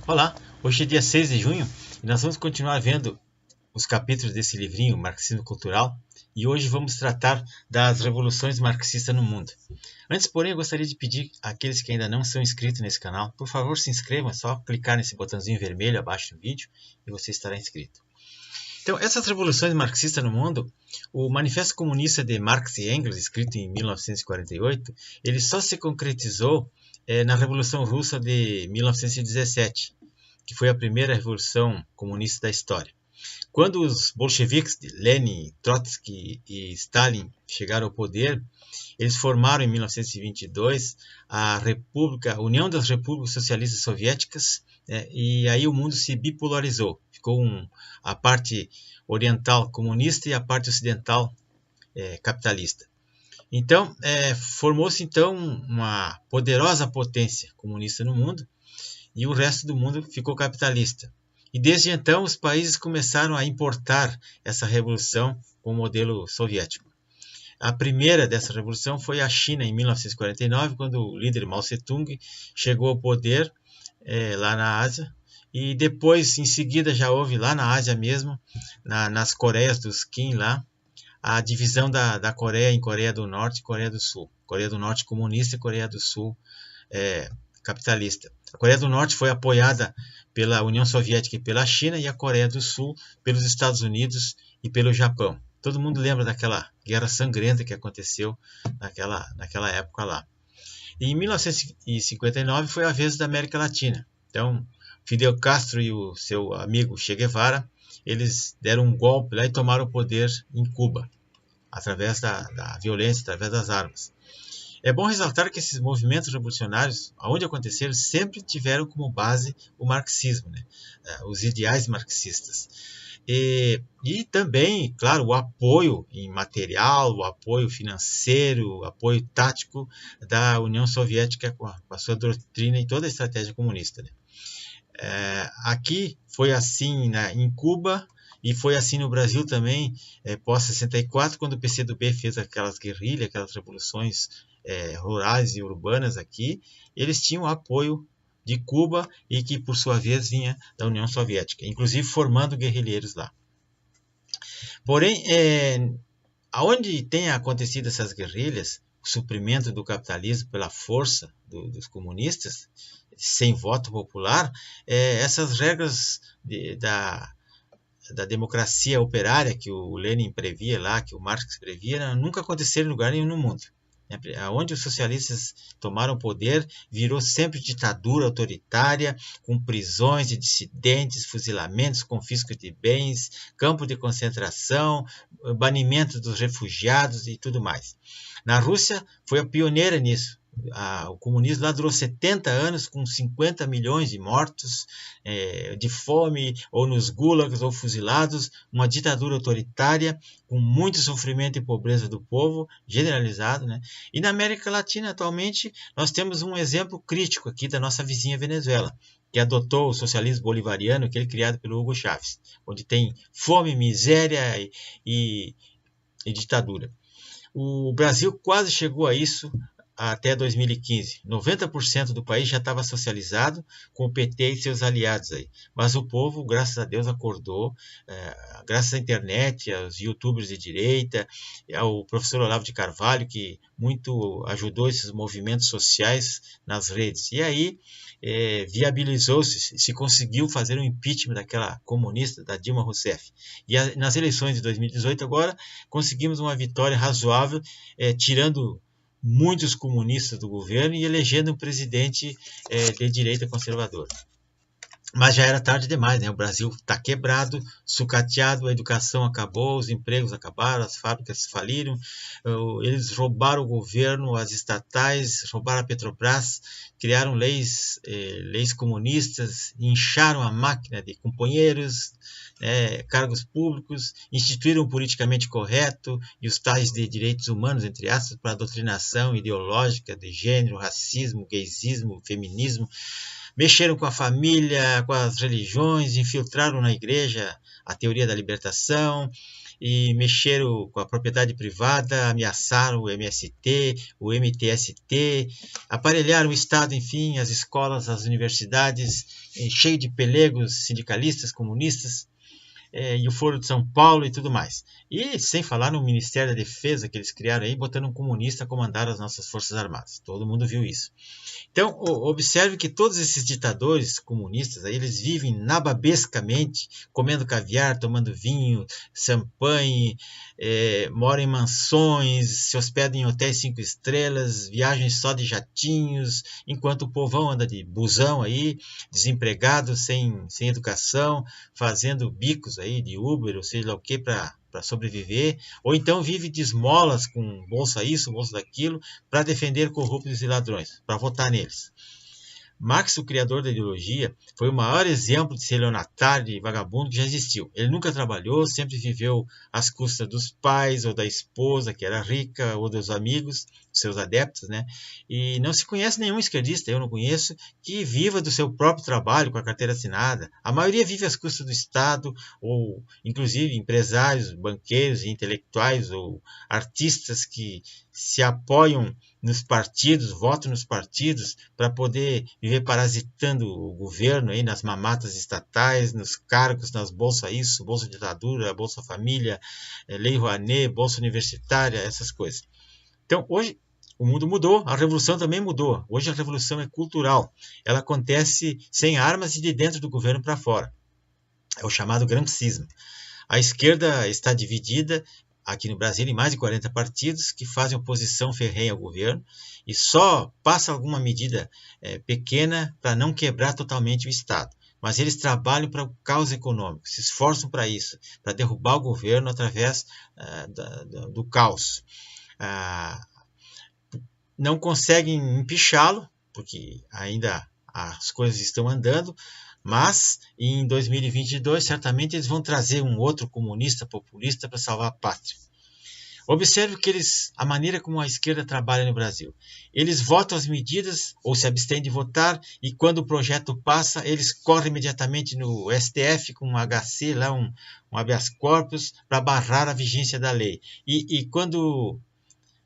Olá, hoje é dia 6 de junho e nós vamos continuar vendo os capítulos desse livrinho, Marxismo Cultural, e hoje vamos tratar das revoluções marxistas no mundo. Antes, porém, eu gostaria de pedir àqueles que ainda não são inscritos nesse canal, por favor, se inscrevam, é só clicar nesse botãozinho vermelho abaixo do vídeo e você estará inscrito. Então, essas revoluções marxistas no mundo, o Manifesto Comunista de Marx e Engels, escrito em 1948, ele só se concretizou na Revolução Russa de 1917, que foi a primeira revolução comunista da história. Quando os bolcheviques de Lenin, Trotsky e Stalin chegaram ao poder, eles formaram em 1922 a União das Repúblicas Socialistas Soviéticas, e aí o mundo se bipolarizou. Ficou a parte oriental comunista e a parte ocidental capitalista. Então, formou-se então uma poderosa potência comunista no mundo e o resto do mundo ficou capitalista. E desde então os países começaram a importar essa revolução com o modelo soviético. A primeira dessa revolução foi a China, em 1949, quando o líder Mao Tse-tung chegou ao poder lá na Ásia. E depois, em seguida, já houve lá na Ásia mesmo, nas Coreias dos Qin lá, a divisão da Coreia em Coreia do Norte e Coreia do Sul. Coreia do Norte comunista e Coreia do Sul capitalista. A Coreia do Norte foi apoiada pela União Soviética e pela China, e a Coreia do Sul pelos Estados Unidos e pelo Japão. Todo mundo lembra daquela guerra sangrenta que aconteceu naquela época lá. E em 1959 foi a vez da América Latina. Então, Fidel Castro e o seu amigo Che Guevara, eles deram um golpe lá e tomaram o poder em Cuba, através da violência, através das armas. É bom ressaltar que esses movimentos revolucionários, aonde aconteceram, sempre tiveram como base o marxismo, os ideais marxistas. E também, claro, o apoio em material, o apoio financeiro, o apoio tático da União Soviética com a sua doutrina e toda a estratégia comunista. Aqui foi assim em Cuba e foi assim no Brasil também, pós-64, quando o PCdoB fez aquelas guerrilhas, aquelas revoluções rurais e urbanas aqui. Eles tinham apoio de Cuba e que, por sua vez, vinha da União Soviética, inclusive formando guerrilheiros lá. Porém, aonde tem acontecido essas guerrilhas, o suprimento do capitalismo pela força dos comunistas, sem voto popular, essas regras da democracia operária que o Lenin previa lá, que o Marx previa, nunca aconteceram em lugar nenhum no mundo. Onde os socialistas tomaram poder, virou sempre ditadura autoritária, com prisões de dissidentes, fuzilamentos, confisco de bens, campo de concentração, banimento dos refugiados e tudo mais. Na Rússia foi a pioneira nisso. O comunismo lá durou 70 anos, com 50 milhões de mortos, de fome, ou nos gulags, ou fuzilados, uma ditadura autoritária, com muito sofrimento e pobreza do povo, generalizado. E na América Latina, atualmente, nós temos um exemplo crítico aqui da nossa vizinha Venezuela, que adotou o socialismo bolivariano, aquele criado pelo Hugo Chávez, onde tem fome, miséria e ditadura. O Brasil quase chegou a isso até 2015. 90% do país já estava socializado com o PT e seus aliados aí. Mas o povo, graças a Deus, acordou, graças à internet, aos youtubers de direita, ao professor Olavo de Carvalho, que muito ajudou esses movimentos sociais nas redes. E aí viabilizou-se, se conseguiu fazer um impeachment daquela comunista, da Dilma Rousseff. E nas eleições de 2018 agora, conseguimos uma vitória razoável, tirando muitos comunistas do governo e elegendo um presidente de direita conservadora. Mas já era tarde demais, O Brasil está quebrado, sucateado, a educação acabou, os empregos acabaram, as fábricas faliram, eles roubaram o governo, as estatais, roubaram a Petrobras, criaram leis comunistas, incharam a máquina de companheiros, cargos públicos, instituíram o politicamente correto e os tais de direitos humanos, entre aspas, para a doutrinação ideológica de gênero, racismo, gaysismo, feminismo. Mexeram com a família, com as religiões, infiltraram na igreja a teoria da libertação, e mexeram com a propriedade privada, ameaçaram o MST, o MTST, aparelharam o Estado, enfim, as escolas, as universidades, cheio de pelegos sindicalistas, comunistas, e o Foro de São Paulo e tudo mais. E sem falar no Ministério da Defesa que eles criaram aí, botando um comunista a comandar as nossas Forças Armadas. Todo mundo viu isso. Então, observe que todos esses ditadores comunistas, aí, eles vivem nababescamente, comendo caviar, tomando vinho, champanhe, moram em mansões, se hospedam em hotéis 5 estrelas, viajam só de jatinhos, enquanto o povão anda de busão aí, desempregado, sem educação, fazendo bicos aí de Uber, ou seja lá o que, para sobreviver, ou então vive de esmolas com bolsa isso, bolsa daquilo, para defender corruptos e ladrões, para votar neles. Marx, o criador da ideologia, foi o maior exemplo de estelionatário e vagabundo que já existiu. Ele nunca trabalhou, sempre viveu às custas dos pais ou da esposa, que era rica, ou dos amigos, seus adeptos, né? E não se conhece nenhum esquerdista, eu não conheço, que viva do seu próprio trabalho com a carteira assinada. A maioria vive às custas do Estado, ou inclusive empresários, banqueiros, intelectuais ou artistas que se apoiam nos partidos, votam nos partidos para poder viver parasitando o governo aí nas mamatas estatais, nos cargos, nas bolsas isso, bolsa ditadura, bolsa família, lei Rouanet, bolsa universitária, essas coisas. Então, hoje o mundo mudou, a revolução também mudou. Hoje a revolução é cultural. Ela acontece sem armas e de dentro do governo para fora. É o chamado gramscismo. A esquerda está dividida aqui no Brasil em mais de 40 partidos que fazem oposição ferrenha ao governo e só passa alguma medida pequena para não quebrar totalmente o Estado. Mas eles trabalham para o caos econômico, se esforçam para isso, para derrubar o governo através do caos. Não conseguem empichá-lo, porque ainda as coisas estão andando, mas em 2022 certamente eles vão trazer um outro comunista populista para salvar a pátria. Observe que a maneira como a esquerda trabalha no Brasil. Eles votam as medidas ou se abstêm de votar e quando o projeto passa, eles correm imediatamente no STF com um HC, lá um habeas corpus, para barrar a vigência da lei. E quando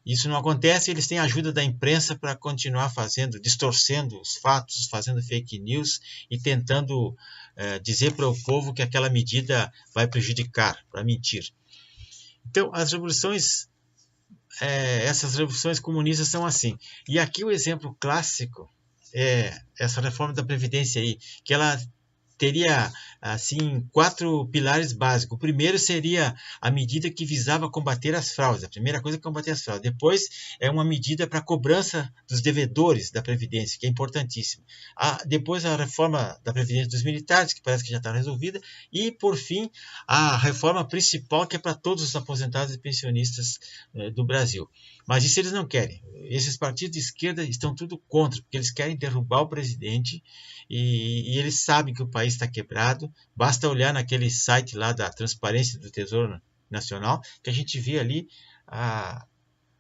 isso não acontece, eles têm a ajuda da imprensa para continuar distorcendo os fatos, fazendo fake news e tentando dizer para o povo que aquela medida vai prejudicar, para mentir. Então, essas revoluções comunistas são assim. E aqui o exemplo clássico é essa reforma da Previdência aí, que ela teria assim 4 pilares básicos. O primeiro seria a medida que visava combater as fraudes. A primeira coisa é combater as fraudes. Depois é uma medida para a cobrança dos devedores da Previdência, que é importantíssima. Depois a reforma da Previdência dos militares, que parece que já está resolvida. E, por fim, a reforma principal, que é para todos os aposentados e pensionistas do Brasil. Mas isso eles não querem. Esses partidos de esquerda estão tudo contra, porque eles querem derrubar o presidente e eles sabem que o país está quebrado. Basta olhar naquele site lá da Transparência do Tesouro Nacional, que a gente vê ali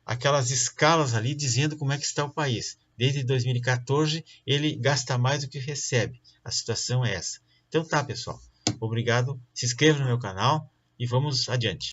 aquelas escalas ali dizendo como é que está o país. Desde 2014 ele gasta mais do que recebe. A situação é essa. Então tá, pessoal. Obrigado. Se inscreva no meu canal e vamos adiante.